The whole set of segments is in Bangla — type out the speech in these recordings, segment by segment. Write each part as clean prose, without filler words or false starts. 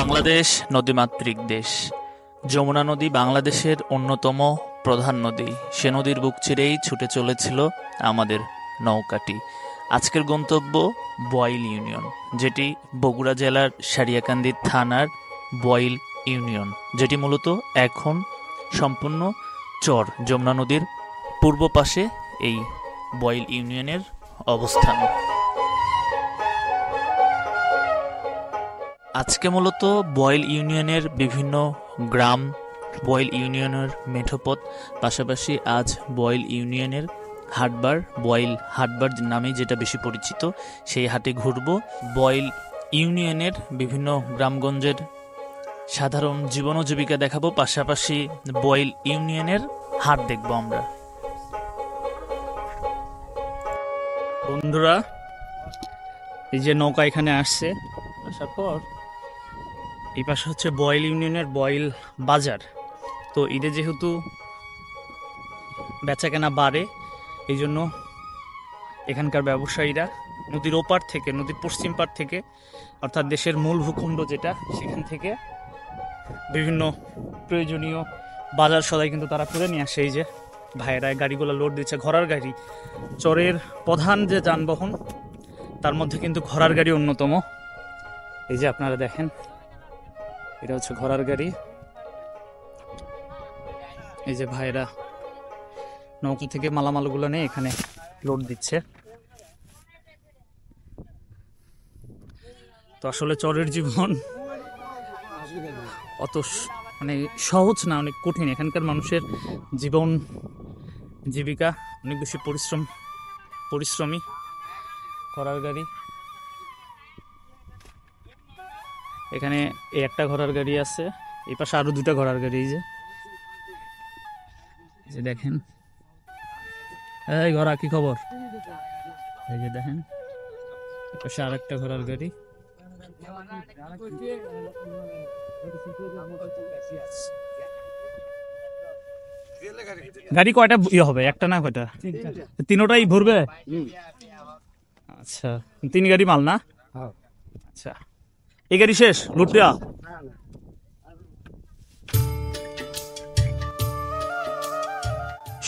বাংলাদেশ নদীমাতৃক দেশ। যমুনা নদী বাংলাদেশের অন্যতম প্রধান নদী। সে নদীর বুক চিরেই ছুটে চলেছিল আমাদের নৌকাটি। আজকের গন্তব্য বয়ল ইউনিয়ন, যেটি বগুড়া জেলার সারিয়াকান্দি থানার বয়ল ইউনিয়ন, যেটি মূলত এখন সম্পূর্ণ চর। যমুনা নদীর পূর্ব পাশে এই বয়ল ইউনিয়নের অবস্থান। আজকে মূলত বয়ল ইউনিয়নের বিভিন্ন গ্রাম, বয়ল ইউনিয়নের মেঠোপথ, পাশাপাশি আজ বয়ল ইউনিয়নের হাটবার, বয়ল হাটবার নামে যেটা বেশি পরিচিত, সেই হাটে ঘুরব। বয়ল ইউনিয়নের বিভিন্ন গ্রামগঞ্জের সাধারণ জীবন ও জীবিকা দেখাবো, পাশাপাশি বয়ল ইউনিয়নের হাট দেখব আমরা। বন্ধুরা, এই যে নৌকা এখানে আসছে, আসার পর এই পাশে হচ্ছে বয়ল ইউনিয়নের বয়ল বাজার। তো ঈদে যেহেতু বেচা কেনা বাড়ে, এই জন্য এখানকার ব্যবসায়ীরা নদীর ওপার থেকে, নদীর পশ্চিম পার থেকে, অর্থাৎ দেশের মূল ভূখণ্ড যেটা, সেখান থেকে বিভিন্ন প্রয়োজনীয় বাজার সদাই কিন্তু তারা করে নিয়ে আসে। এই যে ভাইয়েরা গাড়িগুলো লোড দিচ্ছে, ঘোড়ার গাড়ি। চরের প্রধান যে যানবাহন, তার মধ্যে কিন্তু ঘোড়ার গাড়ি অন্যতম। এই যে আপনারা দেখেন, এটা হচ্ছে ঘোড়ার গাড়ি। এই যে ভাইরা নৌকা থেকে মালামালগুলো নিয়ে এখানে লোড দিচ্ছে। তো আসলে চরের জীবন অত মানে সহজ না, অনেক কঠিন। এখানকার মানুষের জীবন জীবিকা অনেক বেশি পরিশ্রমী। ঘোড়ার গাড়ি, এখানে একটা ঘোড়ার গাড়ি আছে, এই পাশে আরো দুটা ঘোড়ার গাড়ি। এই যে দেখেন, এই ঘোড়া কি খবর? এই যে দেখেন, এই পাশে আর একটা ঘোড়ার গাড়ি। গাড়ি কয়টা হবে? একটা না কয়টা? তিনোটাই ভরবে? আচ্ছা, 3 গাড়ি মাল না? আচ্ছা, এই গাড়ি শেষ লুট দেওয়া?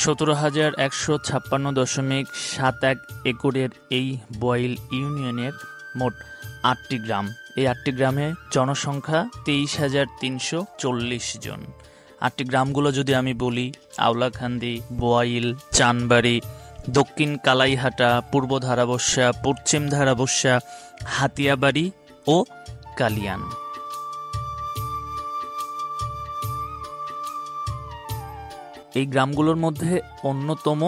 17,156.71 একরের এই বয়ল ইউনিয়নের মোট 8টি গ্রাম। এই 8টি গ্রামে জনসংখ্যা 23,340 জন। 8টি গ্রামগুলো যদি আমি বলি: আউলাকান্দি, বয়ল, চানবাড়ি, দক্ষিণ কালাইহাটা, পূর্ব ধারাবস্যা, পশ্চিম ধারাবস্যা, হাতিয়াবাড়ি ও কালিয়ান। এই গ্রামগুলোর মধ্যে অন্যতম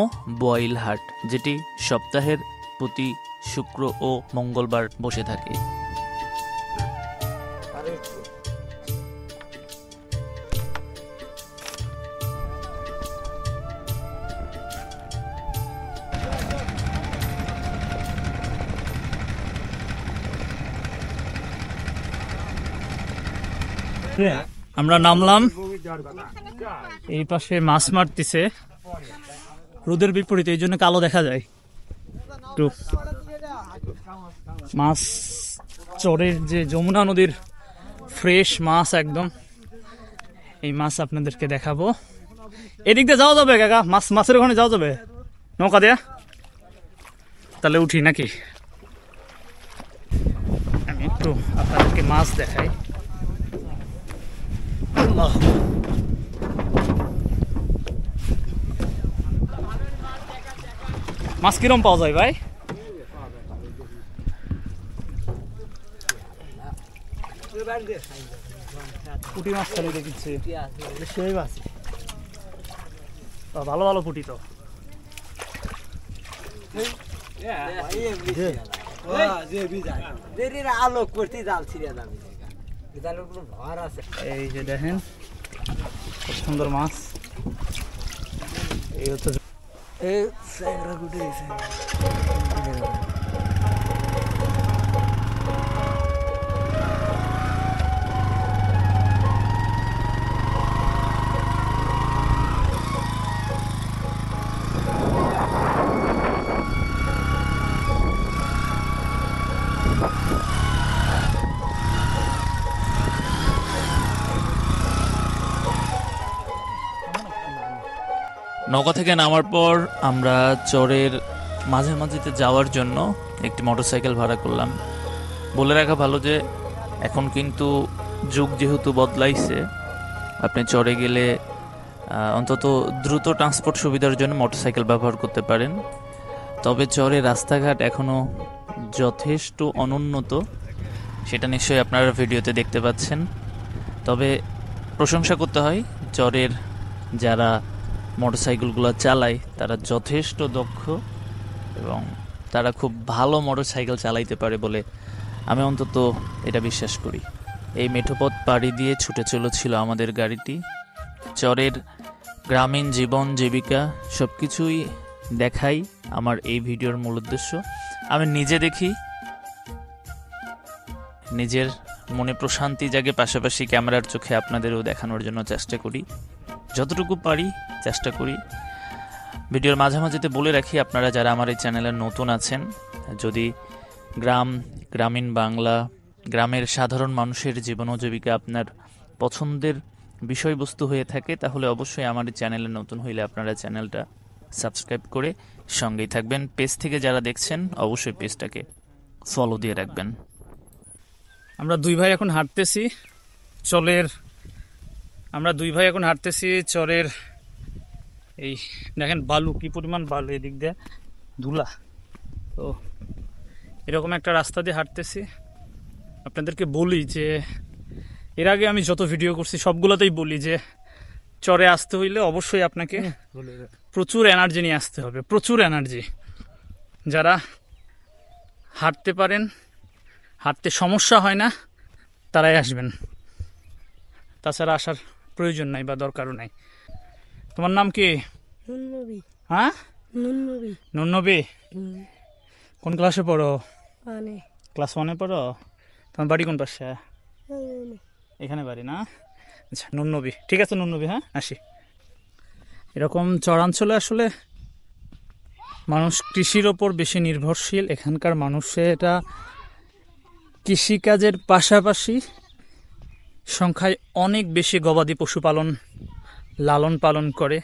বয়ল হাট, যেটি সপ্তাহের প্রতি শুক্র ও মঙ্গলবার বসে থাকে। আমরা নামলাম, এই পাশে মাছ মারতেছে, রোদের বিপরীতে, এই জন্য কালো দেখা যায় একটু। মাছ, চরের যে যমুনা নদীর ফ্রেশ মাছ একদম, এই মাছ আপনাদেরকে দেখাবো। এদিক দিয়ে যাওয়া যাবে কাকা? মাছের ওখানে যাওয়া যাবে নৌকা দেয়া? তাহলে উঠি নাকি? আমি একটু আপনাদেরকে মাছ দেখাই। মাছ কিরম পাওয়া যায় ভাই? পুঁটি মাছ খালি দেখছি, ভালো ভালো পুঁটি তো। আলোক করতে জাল ছিঁড়ে যাবে। এই যে দেখেন, খুব সুন্দর মাছ। এই হচ্ছে নৌকা থেকে নামার পর আমরা চরের মাঝামাঝিতে যাওয়ার জন্য একটি মোটরসাইকেল ভাড়া করলাম। বলে রাখা ভালো যে এখন কিন্তু যুগ যেহেতু বদলাইছে, আপনি চরে গেলে অন্তত দ্রুত ট্রান্সপোর্ট সুবিধার জন্য মোটরসাইকেল ব্যবহার করতে পারেন। তবে চরে রাস্তাঘাট এখনও যথেষ্ট অনুন্নত, সেটা নিশ্চয়ই আপনারা ভিডিওতে দেখতে পাচ্ছেন। তবে প্রশংসা করতে হয়, চরের যারা মোটরসাইকেলগুলো চালায় তারা যথেষ্ট দক্ষ এবং তারা খুব ভালো মোটরসাইকেল চালাইতে পারে বলে আমি অন্তত এটা বিশ্বাস করি। এই মেঠোপথ পাড়ি দিয়ে ছুটে চলেছিল আমাদের গাড়িটি। চরের গ্রামীণ জীবন জীবিকা সব কিছুই দেখাই আমার এই ভিডিওর মূল উদ্দেশ্য। আমি নিজে দেখি, নিজের মনে প্রশান্তি জাগে, পাশাপাশি ক্যামেরার চোখে আপনাদেরও দেখানোর জন্য চেষ্টা করি, যতটুকু পারি চেষ্টা করি। ভিডিওর মাঝামাঝিতে বলে রাখি, আপনারা যারা আমার এই চ্যানেলে নতুন আছেন, যদি গ্রামীণ বাংলা, গ্রামের সাধারণ মানুষের জীবন ও জীবিকা আপনার পছন্দের বিষয়বস্তু হয়ে থাকে, তাহলে অবশ্যই আমার এই চ্যানেলে নতুন হইলে আপনারা চ্যানেলটা সাবস্ক্রাইব করে সঙ্গেই থাকবেন। পেজ থেকে যারা দেখছেন অবশ্যই পেজটাকে ফলো দিয়ে রাখবেন। আমরা দুই ভাই এখন হাঁটতেছি চরের এই দেখেন বালু, কি পরিমাণ বালু, এদিক দিয়ে ধুলা। তো এরকম একটা রাস্তা দিয়ে হাঁটতেছি। আপনাদেরকে বলি যে এর আগে আমি যত ভিডিও করছি সবগুলোতেই বলি যে চরে আসতে হইলে অবশ্যই আপনাকে প্রচুর এনার্জি নিয়ে আসতে হবে, প্রচুর এনার্জি। যারা হাঁটতে পারেন, হাঁটতে সমস্যা হয় না, তারাই আসবেন, তাছাড়া আসার প্রয়োজন নাই বা দরকারও নাই। তোমার নাম কি? হ্যাঁ, নুননবী। কোন ক্লাসে পড়ো? ক্লাস 1-এ পড়ো। তোমার বাড়ি কোন পাশে? এখানে বাড়ি না? আচ্ছা, নুননবী। ঠিক আছে নুননবী, হ্যাঁ আসি। এরকম চরাঞ্চলে আসলে মানুষ কৃষির ওপর বেশি নির্ভরশীল। এখানকার মানুষেরা কৃষিকাজের পাশাপাশি সংখ্যায় অনেক বেশি গবাদি পশুপালন লালন পালন করে।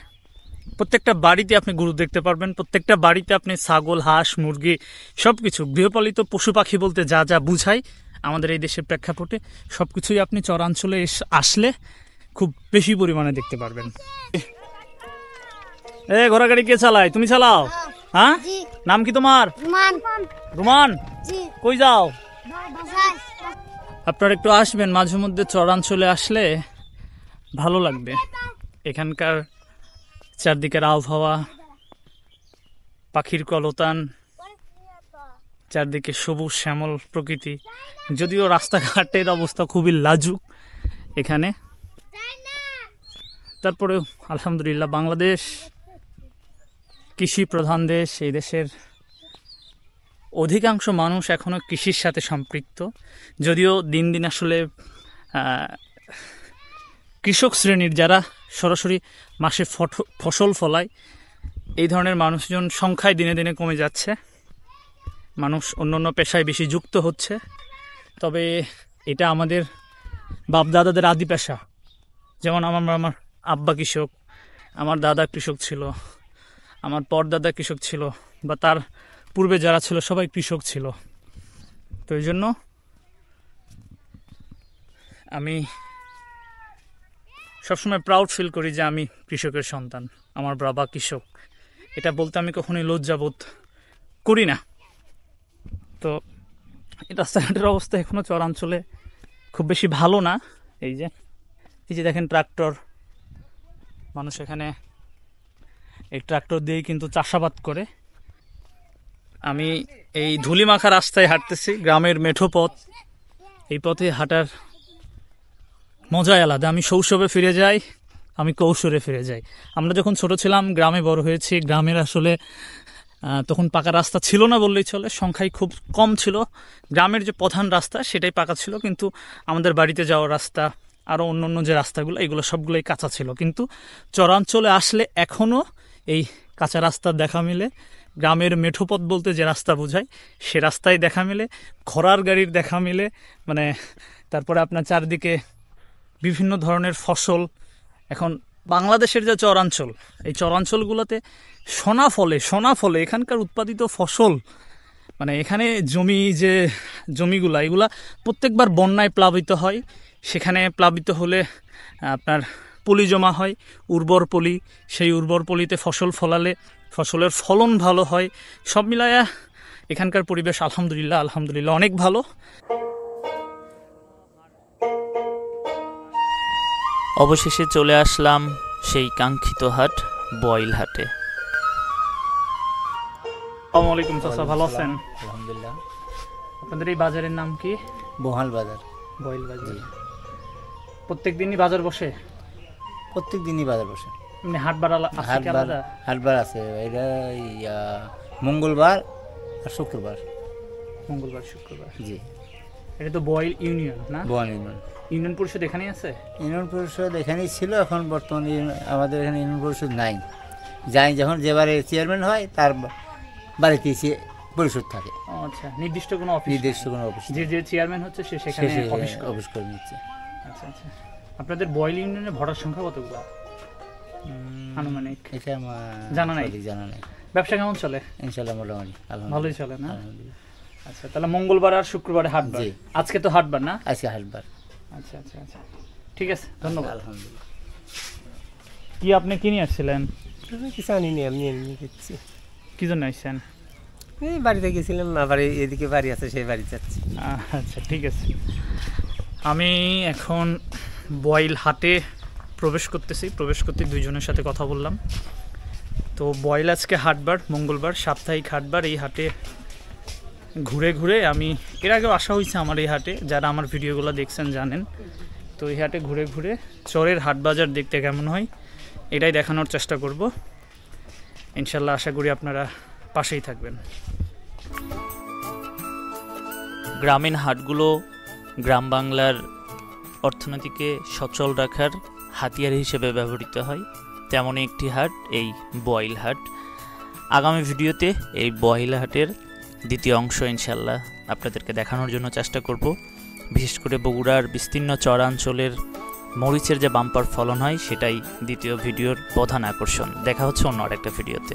প্রত্যেকটা বাড়িতে আপনি গরু দেখতে পারবেন, প্রত্যেকটা বাড়িতে আপনি ছাগল, হাঁস, মুরগি, সব কিছু গৃহপালিত পশু পাখি বলতে যা যা বুঝায় আমাদের এই দেশের প্রেক্ষাপটে সব কিছুই আপনি চরাঞ্চলে আসলে খুব বেশি পরিমাণে দেখতে পারবেন। এ ঘোড়া গাড়ি কে চালায়? তুমি চালাও? হ্যাঁ, নাম কি তোমার? রুমান। কই যাও? আপনারা একটু আসবেন মাঝে মধ্যে, চরাঞ্চলে আসলে ভালো লাগবে। এখানকার চারদিকের আবহাওয়া, পাখির কলতান, চারদিকে সবুজ শ্যামল প্রকৃতি। যদিও রাস্তাঘাটের অবস্থা খুবই লাজুক এখানে, তারপরেও আলহামদুলিল্লাহ বাংলাদেশ কৃষি প্রধান দেশ। এই দেশের অধিকাংশ মানুষ এখনও কৃষির সাথে সম্পৃক্ত, যদিও দিন দিন আসলে কৃষক শ্রেণীর যারা সরাসরি মাসে ফসল ফলায়, এই ধরনের মানুষজন সংখ্যায় দিনে দিনে কমে যাচ্ছে। মানুষ অন্যান্য পেশায় বেশি যুক্ত হচ্ছে। তবে এটা আমাদের বাপদাদাদের আদি পেশা। যেমন আমার আব্বা কৃষক, আমার দাদা কৃষক ছিল, আমার পরদাদা কৃষক ছিল, বা তার পূর্বে যারা ছিল সবাই কৃষক ছিল। তো এই জন্য আমি সবসময় প্রাউড ফিল করি যে আমি কৃষকের সন্তান, আমার বাবা কৃষক। এটা বলতে আমি কখনোই লজ্জাবোধ করি না। তো এই রাস্তাঘাটের অবস্থা এখনও চরাঞ্চলে খুব বেশি ভালো না। এই যে দেখেন ট্রাক্টর, মানুষ এখানে এই ট্রাক্টর দিয়েই কিন্তু চাষাবাদ করে। আমি এই ধুলিমাখা রাস্তায় হাঁটতেছি, গ্রামের মেঠো পথ। এই পথে হাঁটার মজাই আলাদা। আমি শৈশবে ফিরে যাই, আমি কৈশোরে ফিরে যাই। আমরা যখন ছোট ছিলাম গ্রামে বড় হয়েছি। গ্রামের আসলে তখন পাকা রাস্তা ছিল না বললেই চলে, সংখ্যায় খুব কম ছিল। গ্রামের যে প্রধান রাস্তা সেটাই পাকা ছিল, কিন্তু আমাদের বাড়িতে যাওয়ার রাস্তা, আরও অন্য যে রাস্তাগুলো, এগুলো সবগুলোই কাঁচা ছিল। কিন্তু চরাঞ্চলে আসলে এখনও এই কাঁচা রাস্তার দেখা মিলে। গ্রামের মেঠোপথ বলতে যে রাস্তা বোঝায় সে রাস্তায় দেখা মিলে, ঘোড়ার গাড়ির দেখা মিলে। তারপরে আপনার চারদিকে বিভিন্ন ধরনের ফসল, এখন বাংলাদেশের যে চরাঞ্চল, এই চরাঞ্চলগুলোতে সোনা ফলে এখানকার উৎপাদিত ফসল, মানে এখানে জমিগুলা এগুলা প্রত্যেকবার বন্যায় প্লাবিত হয়। সেখানে প্লাবিত হলে আপনার পলি জমা হয়, উর্বর পলি। সেই উর্বর পলিতে ফসল ফলালে ফসলের ফলন ভালো হয়। সব মিলায়া এখানকার পরিবেশ আলহামদুলিল্লাহ অনেক ভালো। অবশেষে চলে আসলাম সেই কাঙ্ক্ষিত হাট বয়ল হাটে। আসসালামু আলাইকুম চাচা, ভালো আছেন? আলহামদুলিল্লাহ। আপনাদের এই বাজারের নাম কি? বহাল বাজার। বয়ল বাজার। প্রত্যেক দিনই বাজার বসে? প্রত্যেক দিনই বাজার বসে। মানে হাটবার আছে কি আলাদা? হাটবার আছে, এটা মঙ্গলবার আর শুক্রবার। মঙ্গলবার শুক্রবার। জি। এটা তো বয়ল ইউনিয়ন না? বহাল ইউনিয়ন। ইউনিয়ন পরিষদ এখানেই আছে? ইউনিয়ন পরিষদ এখানেই ছিল, এখন বর্তমানে আমাদের এখানে ইউনিয়ন পরিষদ নাই। যাই যখন যেবারে চেয়ারম্যান হয় তার বাড়িতে পরিষদ থাকে। আচ্ছা, নির্দিষ্ট কোনো অফিস? নির্দিষ্ট কোনো অফিস। যে চেয়ারম্যান হচ্ছে সে সেখানে অফিস করে নিচ্ছে। আচ্ছা। আপনাদের বয়ল ইউনিয়নে ভোটার সংখ্যা কতগুলো আনুমানিক? এটা আমার জানা নাই। ব্যবসা কেমন চলে? ইনশাআল্লাহ মোটামুটি ভালোই চলে না? আচ্ছা, তাহলে মঙ্গলবার আর শুক্রবারে হাটবার। আজকে তো হাটবার না? আজকে হাটবার। আচ্ছা, ঠিক আছে, ধন্যবাদ। আলহামদুলিল্লাহ। কি আপনি কি নিয়ে আসছিলেন? কিছু আনিনি, আমি এমনি দিচ্ছি। কি জন্য আসছেন? এই বাড়িতে গেছিলাম, আবার এদিকে বাড়ি আছে, সেই বাড়ি যাচ্ছি। আচ্ছা, ঠিক আছে। আমি এখন বয়ল হাটে প্রবেশ করতে দুইজনের সাথে কথা বললাম। তো বয়ল আজকে হাটবার, মঙ্গলবার, সাপ্তাহিক হাটবার। এই হাটে ঘুরে আমি এর আগেও আসা হয়েছে আমার এই হাটে, যারা আমার ভিডিওগুলো দেখছেন জানেন। তো এই হাটে ঘুরে চরের হাট বাজার দেখতে কেমন হয় এটাই দেখানোর চেষ্টা করব ইনশাল্লাহ। আশা করি আপনারা পাশেই থাকবেন। গ্রামীণ হাটগুলো গ্রাম বাংলার অর্থনীতিকে সচল রাখার হাতিয়ার হিসেবে ব্যবহৃত হয়, তেমনই একটি হাট এই বয়ল হাট। আগামী ভিডিওতে এই বয়ল হাটের দ্বিতীয় অংশ ইনশাল্লাহ আপনাদেরকে দেখানোর জন্য চেষ্টা করব। বিশেষ করে বগুড়ার বিস্তীর্ণ চরাঞ্চলের মরিচের যে বাম্পার ফলন হয় সেটাই দ্বিতীয় ভিডিওর প্রধান আকর্ষণ। দেখা হচ্ছে অন্য আরেকটা ভিডিওতে।